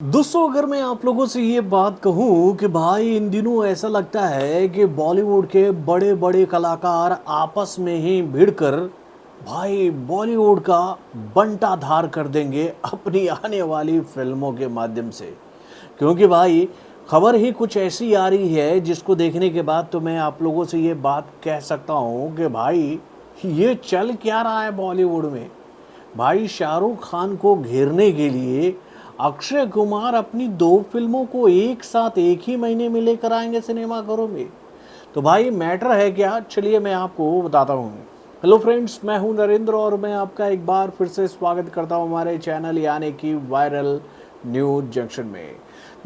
दोस्तों अगर मैं आप लोगों से ये बात कहूँ कि भाई इन दिनों ऐसा लगता है कि बॉलीवुड के बड़े बड़े कलाकार आपस में ही भिड़कर भाई बॉलीवुड का बंटाधार कर देंगे अपनी आने वाली फिल्मों के माध्यम से। क्योंकि भाई खबर ही कुछ ऐसी आ रही है जिसको देखने के बाद तो मैं आप लोगों से ये बात कह सकता हूँ कि भाई ये चल क्या रहा है बॉलीवुड में। भाई शाहरुख खान को घेरने के लिए अक्षय कुमार अपनी दो फिल्मों को एक साथ एक ही महीने में लेकर आएंगे सिनेमाघरों में। तो भाई मैटर है क्या, चलिए मैं आपको बताता हूँ। हेलो फ्रेंड्स, मैं हूँ नरेंद्र और मैं आपका एक बार फिर से स्वागत करता हूँ हमारे चैनल यानी कि वायरल न्यूज जंक्शन में।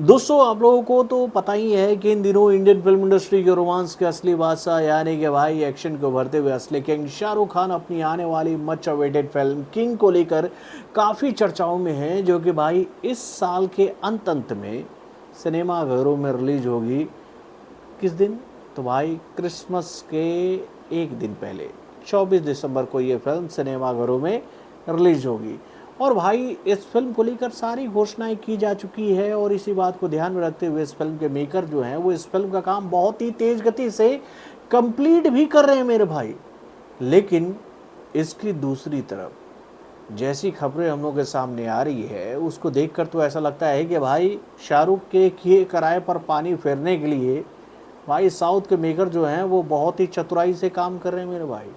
दोस्तों आप लोगों को तो पता ही है कि इन दिनों इंडियन फिल्म इंडस्ट्री के रोमांस के असली बादशाह यानी कि भाई एक्शन को भरते हुए असली किंग शाहरुख खान अपनी आने वाली मच अवेटेड फिल्म किंग को लेकर काफ़ी चर्चाओं में है, जो कि भाई इस साल के अंत में सिनेमाघरों में रिलीज होगी। किस दिन? तो भाई क्रिसमस के एक दिन पहले 24 दिसंबर को ये फिल्म सिनेमाघरों में रिलीज होगी। और भाई इस फिल्म को लेकर सारी घोषणाएं की जा चुकी है और इसी बात को ध्यान में रखते हुए इस फिल्म के मेकर जो हैं वो इस फिल्म का काम बहुत ही तेज गति से कंप्लीट भी कर रहे हैं मेरे भाई। लेकिन इसकी दूसरी तरफ जैसी खबरें हम लोग के सामने आ रही है उसको देखकर तो ऐसा लगता है कि भाई शाहरुख के किए किराए पर पानी फेरने के लिए भाई साउथ के मेकर जो हैं वो बहुत ही चतुराई से काम कर रहे हैं मेरे भाई।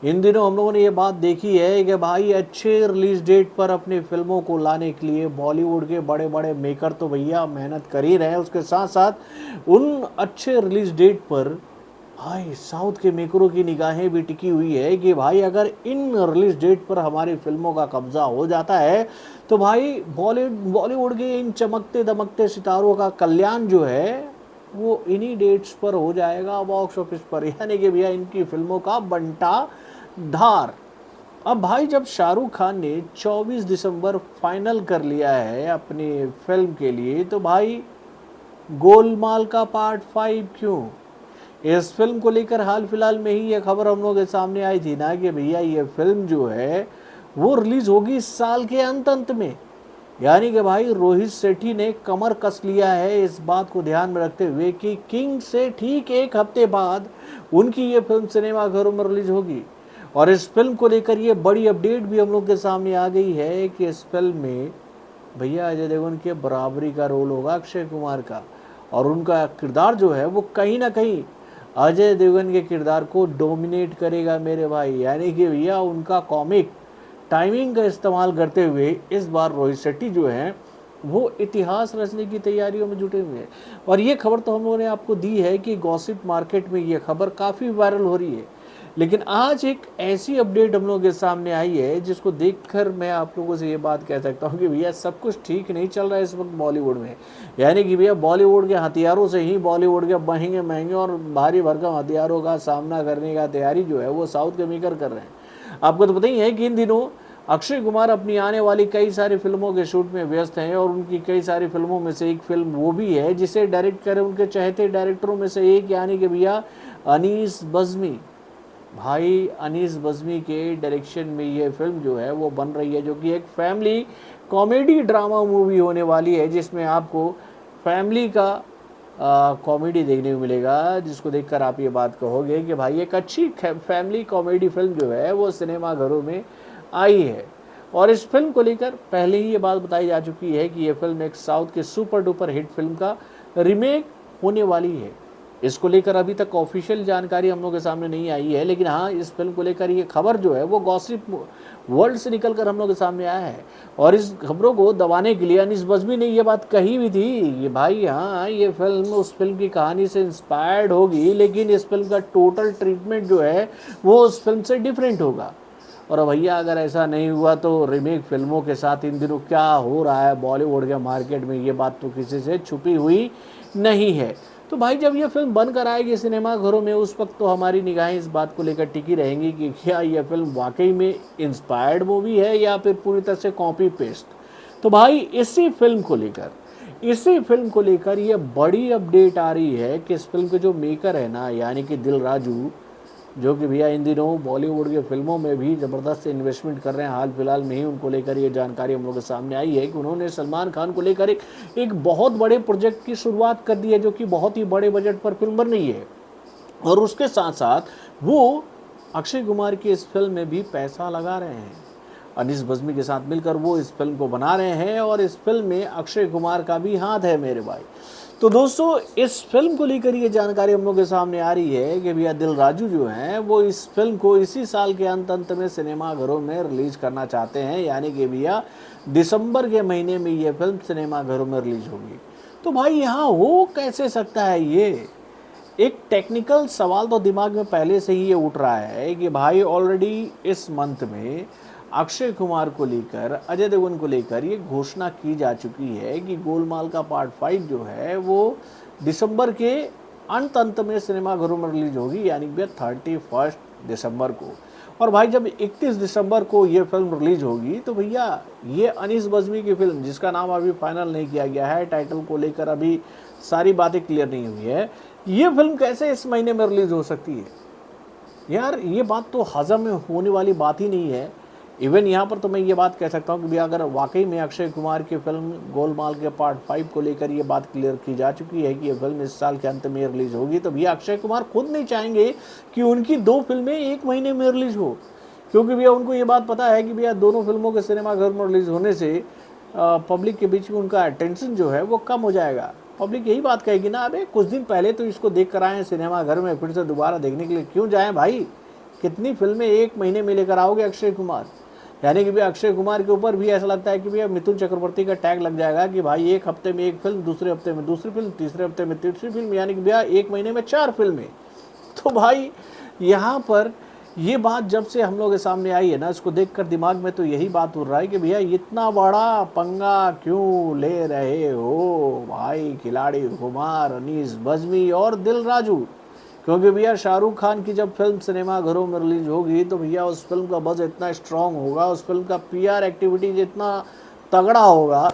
इन दिनों हम लोगों ने ये बात देखी है कि भाई अच्छे रिलीज डेट पर अपनी फिल्मों को लाने के लिए बॉलीवुड के बड़े बड़े मेकर तो भैया मेहनत कर ही रहे हैं, उसके साथ साथ उन अच्छे रिलीज डेट पर भाई साउथ के मेकरों की निगाहें भी टिकी हुई है कि भाई अगर इन रिलीज डेट पर हमारी फिल्मों का कब्जा हो जाता है तो भाई बॉलीवुड के इन चमकते दमकते सितारों का कल्याण जो है वो इन्हीं डेट्स पर हो जाएगा बॉक्स ऑफिस पर, यानी कि भैया इनकी फिल्मों का बंटा धार। अब भाई जब शाहरुख खान ने 24 दिसंबर फाइनल कर लिया है अपनी फिल्म के लिए तो भाई गोलमाल का पार्ट 5 क्यों? इस फिल्म को लेकर हाल फिलहाल में ही ये खबर हम लोगों के सामने आई थी ना कि भैया ये फिल्म जो है वो रिलीज होगी इस साल के अंत में। यानी कि भाई रोहित शेट्टी ने कमर कस लिया है इस बात को ध्यान में रखते हुए कि किंग से ठीक एक हफ्ते बाद उनकी ये फिल्म सिनेमाघरों में रिलीज होगी। और इस फिल्म को लेकर ये बड़ी अपडेट भी हम लोग के सामने आ गई है कि इस फिल्म में भैया अजय देवगन के बराबरी का रोल होगा अक्षय कुमार का, और उनका किरदार जो है वो कहीं ना कहीं अजय देवगन के किरदार को डोमिनेट करेगा मेरे भाई। यानी कि भैया उनका कॉमिक टाइमिंग का इस्तेमाल करते हुए इस बार रोहित शेट्टी जो हैं वो इतिहास रचने की तैयारियों में जुटे हुए हैं। और ये खबर तो हम लोगों ने आपको दी है कि गॉसिप मार्केट में ये खबर काफ़ी वायरल हो रही है। लेकिन आज एक ऐसी अपडेट हम लोगों के सामने आई है जिसको देखकर मैं आप लोगों से ये बात कह सकता हूँ कि भैया सब कुछ ठीक नहीं चल रहा है इस वक्त बॉलीवुड में। यानी कि भैया बॉलीवुड के हथियारों से ही बॉलीवुड के महंगे महंगे और भारी भरकम हथियारों का सामना करने का तैयारी जो है वो साउथ के मेकर कर रहे हैं। आपको तो पता ही है कि इन दिनों अक्षय कुमार अपनी आने वाली कई सारी फिल्मों के शूट में व्यस्त हैं और उनकी कई सारी फिल्मों में से एक फिल्म वो भी है जिसे डायरेक्ट करे उनके चहेते डायरेक्टरों में से एक, यानी कि भैया अनीस बज़्मी। भाई अनीस बज़्मी के डायरेक्शन में ये फिल्म जो है वो बन रही है, जो कि एक फैमिली कॉमेडी ड्रामा मूवी होने वाली है जिसमें आपको फैमिली का कॉमेडी देखने को मिलेगा, जिसको देखकर आप ये बात कहोगे कि भाई एक अच्छी फैमिली कॉमेडी फिल्म जो है वो सिनेमाघरों में आई है। और इस फिल्म को लेकर पहले ही ये बात बताई जा चुकी है कि ये फिल्म एक साउथ के सुपर डुपर हिट फिल्म का रीमेक होने वाली है। इसको लेकर अभी तक ऑफिशियल जानकारी हम लोग के सामने नहीं आई है, लेकिन हाँ इस फिल्म को लेकर ये खबर जो है वो गॉसिप वर्ल्ड से निकल कर हम लोग के सामने आया है। और इस खबरों को दबाने के लिए अनीस बज़्मी ने ये बात कही भी थी कि भाई हाँ ये फिल्म उस फिल्म की कहानी से इंस्पायर्ड होगी, लेकिन इस फिल्म का टोटल ट्रीटमेंट जो है वो उस फिल्म से डिफरेंट होगा। और भैया अगर ऐसा नहीं हुआ तो रीमेक फिल्मों के साथ इन दिनों क्या हो रहा है बॉलीवुड के मार्केट में, ये बात तो किसी से छुपी हुई नहीं है। तो भाई जब ये फिल्म बन कर आएगी सिनेमाघरों में उस वक्त तो हमारी निगाहें इस बात को लेकर टिकी रहेंगी कि क्या यह फिल्म वाकई में इंस्पायर्ड मूवी है या फिर पूरी तरह से कॉपी पेस्ट। तो भाई इसी फिल्म को लेकर ये बड़ी अपडेट आ रही है कि इस फिल्म के जो मेकर है ना यानी कि दिल राजू, जो कि भैया इन दिनों बॉलीवुड के फिल्मों में भी ज़बरदस्त इन्वेस्टमेंट कर रहे हैं। हाल फिलहाल में ही उनको लेकर ये जानकारी हम लोग के सामने आई है कि उन्होंने सलमान खान को लेकर एक बहुत बड़े प्रोजेक्ट की शुरुआत कर दी है, जो कि बहुत ही बड़े बजट पर फिल्म बन रही है। और उसके साथ साथ वो अक्षय कुमार की इस फिल्म में भी पैसा लगा रहे हैं। अनीस बज़्मी के साथ मिलकर वो इस फिल्म को बना रहे हैं और इस फिल्म में अक्षय कुमार का भी हाथ है मेरे भाई। तो दोस्तों, इस फिल्म को लेकर ये जानकारी हम लोग के सामने आ रही है कि भैया दिल राजू जो हैं वो इस फिल्म को इसी साल के अंत में सिनेमाघरों में रिलीज करना चाहते हैं, यानी कि भैया दिसंबर के महीने में ये फिल्म सिनेमाघरों में रिलीज होगी। तो भाई यहाँ हो कैसे सकता है ये? एक टेक्निकल सवाल तो दिमाग में पहले से ही ये उठ रहा है कि भाई ऑलरेडी इस मंथ में अक्षय कुमार को लेकर, अजय देवगन को लेकर ये घोषणा की जा चुकी है कि गोलमाल का पार्ट 5 जो है वो दिसंबर के अंत में सिनेमाघरों में रिलीज होगी, यानी कि 31 दिसंबर को। और भाई जब 31 दिसंबर को ये फिल्म रिलीज होगी तो भैया ये अनीस बज़्मी की फिल्म, जिसका नाम अभी फाइनल नहीं किया गया है, टाइटल को लेकर अभी सारी बातें क्लियर नहीं हुई है, ये फिल्म कैसे इस महीने में रिलीज हो सकती है यार? ये बात तो हजम में होने वाली बात ही नहीं है। इवन यहाँ पर तो मैं ये बात कह सकता हूँ कि भैया अगर वाकई में अक्षय कुमार की फिल्म गोलमाल के पार्ट 5 को लेकर ये बात क्लियर की जा चुकी है कि ये फिल्म इस साल के अंत में रिलीज होगी, तो भैया अक्षय कुमार खुद नहीं चाहेंगे कि उनकी 2 फिल्में एक महीने में रिलीज हो, क्योंकि भैया उनको ये बात पता है कि भैया दोनों फिल्मों के सिनेमाघर में रिलीज होने से पब्लिक के बीच में उनका अटेंशन जो है वो कम हो जाएगा। पब्लिक यही बात कहेगी ना, अबे कुछ दिन पहले तो इसको देख कर आए सिनेमाघर में, फिर से दोबारा देखने के लिए क्यों जाएं भाई? कितनी फिल्में एक महीने में लेकर आओगे अक्षय कुमार? यानी कि भैया अक्षय कुमार के ऊपर भी ऐसा लगता है कि भैया मिथुन चक्रवर्ती का टैग लग जाएगा कि भाई एक हफ्ते में एक फिल्म, दूसरे हफ्ते में दूसरी फिल्म, तीसरे हफ्ते में तीसरी फिल्म, यानी कि भैया एक महीने में 4 फिल्में। तो भाई यहाँ पर ये बात जब से हम लोग के सामने आई है ना, इसको देखकर दिमाग में तो यही बात उड़ रहा है कि भैया इतना बड़ा पंगा क्यों ले रहे हो भाई खिलाड़ी कुमार, अनीस बज़्मी और दिल राजू? क्योंकि भैया शाहरुख खान की जब फिल्म सिनेमाघरों में रिलीज होगी तो भैया उस फिल्म का बज़ इतना स्ट्रॉन्ग होगा, उस फिल्म का पीआर एक्टिविटीज इतना तगड़ा होगा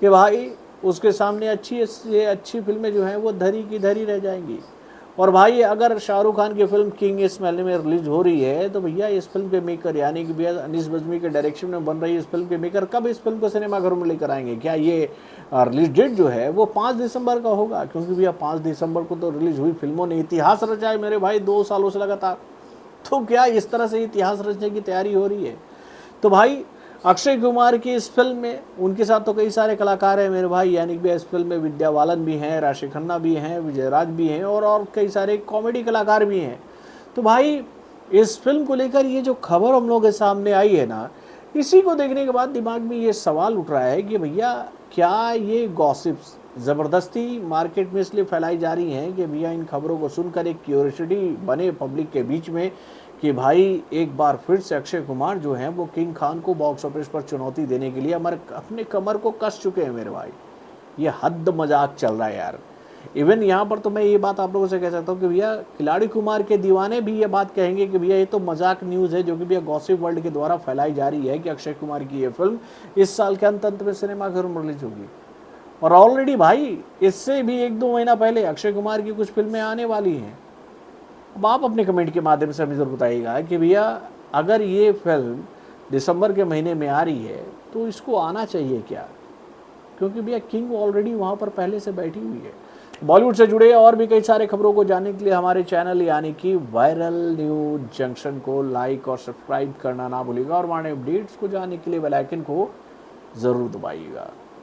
कि भाई उसके सामने अच्छी से अच्छी फिल्में जो हैं वो धरी की धरी रह जाएंगी। और भाई अगर शाहरुख खान की फिल्म किंग इस महीने में रिलीज हो रही है तो भैया इस फिल्म के मेकर, यानी कि भैया अनीस बज़्मी के डायरेक्शन में बन रही है इस फिल्म के मेकर, कब इस फिल्म को सिनेमाघरों में लेकर आएंगे? क्या ये रिलीज डेट जो है वो 5 दिसंबर का होगा? क्योंकि भैया 5 दिसंबर को तो रिलीज हुई फिल्मों ने इतिहास रचा है मेरे भाई 2 सालों से लगातार। तो क्या इस तरह से इतिहास रचने की तैयारी हो रही है? तो भाई अक्षय कुमार की इस फिल्म में उनके साथ तो कई सारे कलाकार हैं मेरे भाई, यानी कि इस फिल्म में विद्या बालन भी हैं, राशि खन्ना भी हैं, विजय राज भी हैं और कई सारे कॉमेडी कलाकार भी हैं। तो भाई इस फिल्म को लेकर ये जो खबर हम लोग के सामने आई है ना, इसी को देखने के बाद दिमाग में ये सवाल उठ रहा है कि भैया क्या ये गॉसिप्स ज़बरदस्ती मार्केट में इसलिए फैलाई जा रही हैं कि भैया इन खबरों को सुनकर एक क्यूरियोसिटी बने पब्लिक के बीच में कि भाई एक बार फिर से अक्षय कुमार जो हैं वो किंग खान को बॉक्स ऑफिस पर चुनौती देने के लिए अपने कमर को कस चुके हैं मेरे भाई। ये हद मजाक चल रहा है यार। इवन यहाँ पर तो मैं ये बात आप लोगों से कह सकता हूँ कि भैया खिलाड़ी कुमार के दीवाने भी ये बात कहेंगे कि भैया ये तो मजाक न्यूज़ है जो कि भैया गॉसिप वर्ल्ड के द्वारा फैलाई जा रही है कि अक्षय कुमार की ये फिल्म इस साल के अंत में सिनेमाघरों में रिलीज होगी। और ऑलरेडी भाई इससे भी 1-2 महीना पहले अक्षय कुमार की कुछ फिल्में आने वाली हैं। अब आप अपने कमेंट के माध्यम से हमें ज़रूर बताइएगा कि भैया अगर ये फिल्म दिसंबर के महीने में आ रही है तो इसको आना चाहिए क्या? क्योंकि भैया किंग ऑलरेडी वहाँ पर पहले से बैठी हुई है। बॉलीवुड से जुड़े और भी कई सारे खबरों को जानने के लिए हमारे चैनल यानी कि वायरल न्यूज जंक्शन को लाइक और सब्सक्राइब करना ना भूलिएगा और हमारे अपडेट्स को जानने के लिए बेल आइकन को ज़रूर दबाइएगा।